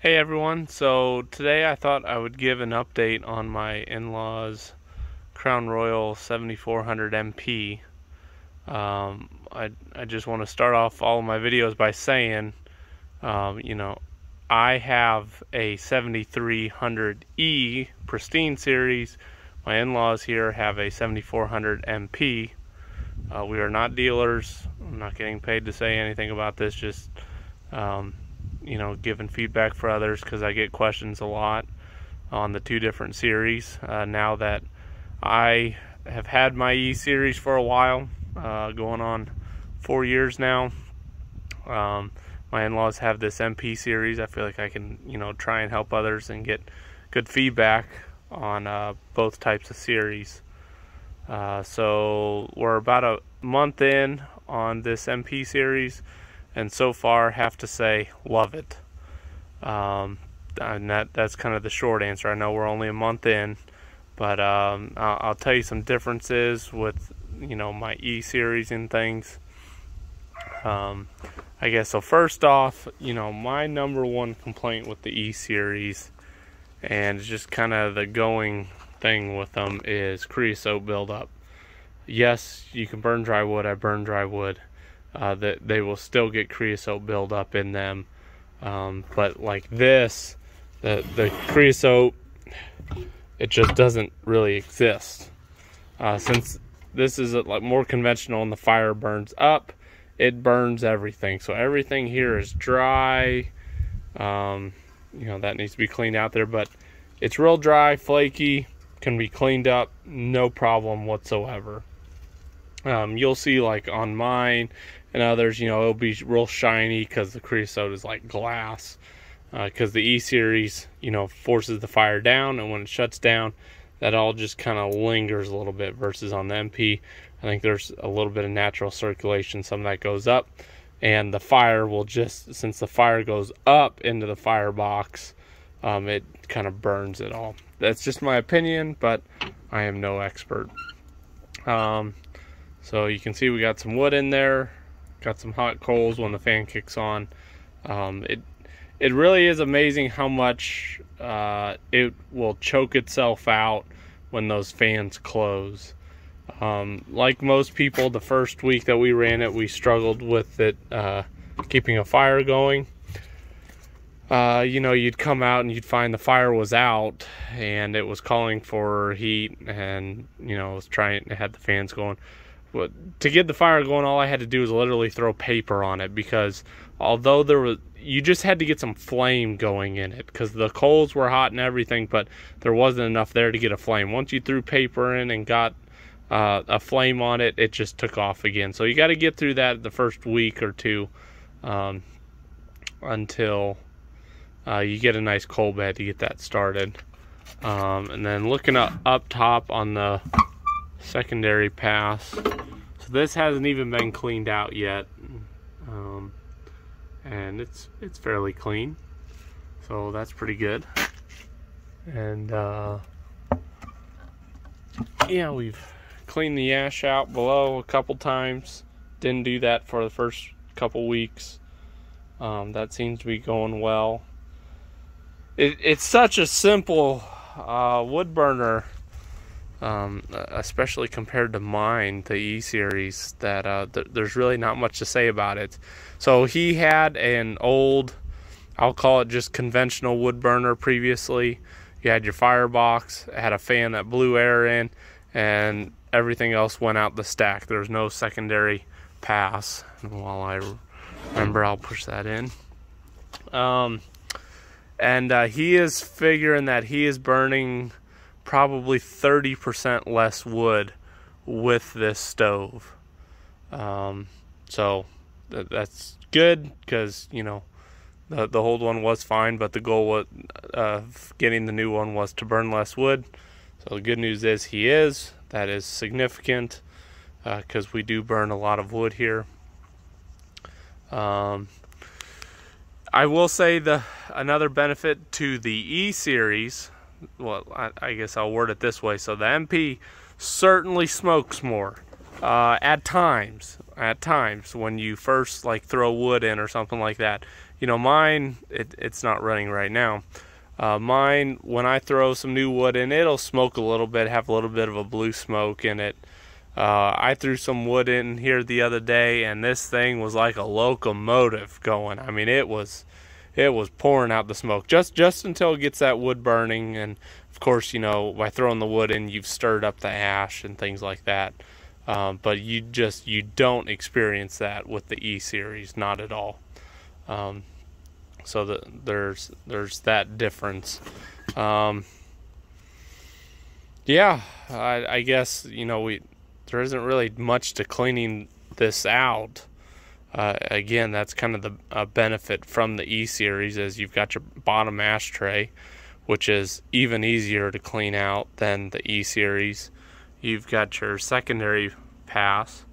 Hey everyone, so today I thought I would give an update on my in-laws Crown Royal 7400 MP. I just want to start off all of my videos by saying, I have a 7300E Pristine Series. My in-laws here have a 7400 MP. We are not dealers. I'm not getting paid to say anything about this, just giving feedback for others because I get questions a lot on the two different series. Now that I have had my E series for a while, going on 4 years now, my in-laws have this MP series. I feel like I can, try and help others and get good feedback on both types of series. So we're about a month in on this MP series, and so far have to say love it. And that's kind of the short answer. I know we're only a month in, but I'll tell you some differences with my E series and things. I guess so. First off, my number one complaint with the E series, and just kind of the going thing with them, is creosote buildup. Yes, you can burn dry wood. I burn dry wood. That they will still get creosote buildup in them, but like this, the creosote, it just doesn't really exist. Since this is like more conventional and the fire burns up, it burns everything. So everything here is dry. That needs to be cleaned out there, but it's real dry, flaky, can be cleaned up, no problem whatsoever. You'll see like on mine and others, it'll be real shiny because the creosote is like glass. Because the E series, forces the fire down, and when it shuts down, that all just kind of lingers a little bit. Versus on the MP, I think there's a little bit of natural circulation. Some of that goes up, and the fire will just, since the fire goes up into the firebox, it kind of burns it all. That's just my opinion, but I am no expert. So you can see we got some wood in there, got some hot coals when the fan kicks on. It really is amazing how much it will choke itself out when those fans close. Like most people, the first week that we ran it, we struggled with it keeping a fire going. You'd come out and you'd find the fire was out and it was calling for heat, and it had the fans going. But to get the fire going, all I had to do was literally throw paper on it, because although you just had to get some flame going in it, because the coals were hot and everything, but there wasn't enough there to get a flame. Once you threw paper in and got a flame on it, it just took off again. So you got to get through that the first week or two, until you get a nice coal bed to get that started. And then looking up top on the secondary pass, so this hasn't even been cleaned out yet, and it's fairly clean, so that's pretty good. And we've cleaned the ash out below a couple times. Didn't do that for the first couple weeks. That seems to be going well. It's such a simple wood burner, especially compared to mine, the E series, that there's really not much to say about it. So he had an old, I'll call it just conventional wood burner previously. You had your firebox, it had a fan that blew air in, and everything else went out the stack. There was no secondary pass. And while I remember, I'll push that in. He is figuring that he is burning probably 30% less wood with this stove. So that's good, because the old one was fine, but the goal of getting the new one was to burn less wood. So the good news is that is significant, because we do burn a lot of wood here. I will say another benefit to the E series, well, I guess I'll word it this way. So the MP certainly smokes more. At times when you first throw wood in or something like that, you know, mine, it's not running right now. Mine, when I throw some new wood in, it'll smoke a little bit, have a little bit of a blue smoke in it. I threw some wood in here the other day, and this thing was like a locomotive going. I mean, it was pouring out the smoke just until it gets that wood burning. And of course, you know, by throwing the wood in, you've stirred up the ash and things like that. But you don't experience that with the E series, not at all. So there's that difference. Yeah, I guess, you know, there isn't really much to cleaning this out. Again, that's kind of the benefit from the E series, is you've got your bottom ashtray, which is even easier to clean out than the E series. You've got your secondary pass,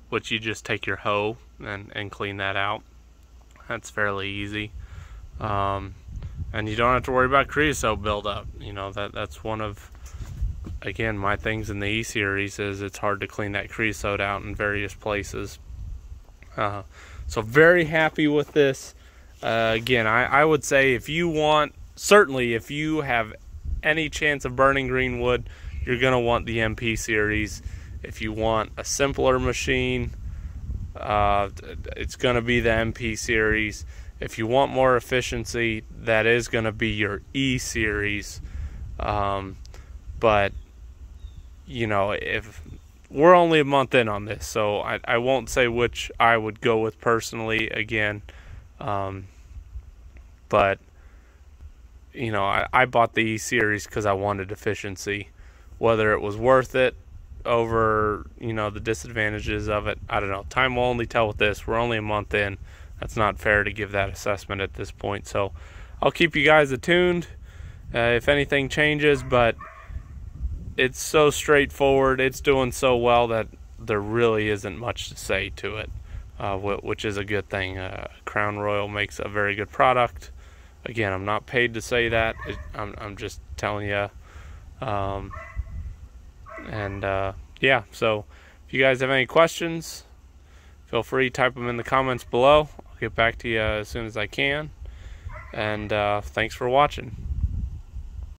which you just take your hoe and clean that out. That's fairly easy. And you don't have to worry about creosote buildup. You know, that's one of, again, my things in the E series is it's hard to clean that creosote out in various places. So very happy with this. Again, I would say if you have any chance of burning green wood, you're gonna want the MP series. If you want a simpler machine, it's gonna be the MP series. If you want more efficiency, that is going to be your E series. But, you know, if we're only a month in on this, so I won't say which I would go with personally again. But, you know, I bought the E series because I wanted efficiency. Whether it was worth it over, you know, the disadvantages of it, I don't know. Time will only tell with this. We're only a month in. That's not fair to give that assessment at this point. So I'll keep you guys attuned if anything changes, but it's so straightforward. It's doing so well that there really isn't much to say to it, which is a good thing. Crown Royal makes a very good product. Again, I'm not paid to say that. I'm just telling you. Yeah, so if you guys have any questions, feel free to type them in the comments below. I'll get back to you as soon as I can. And thanks for watching.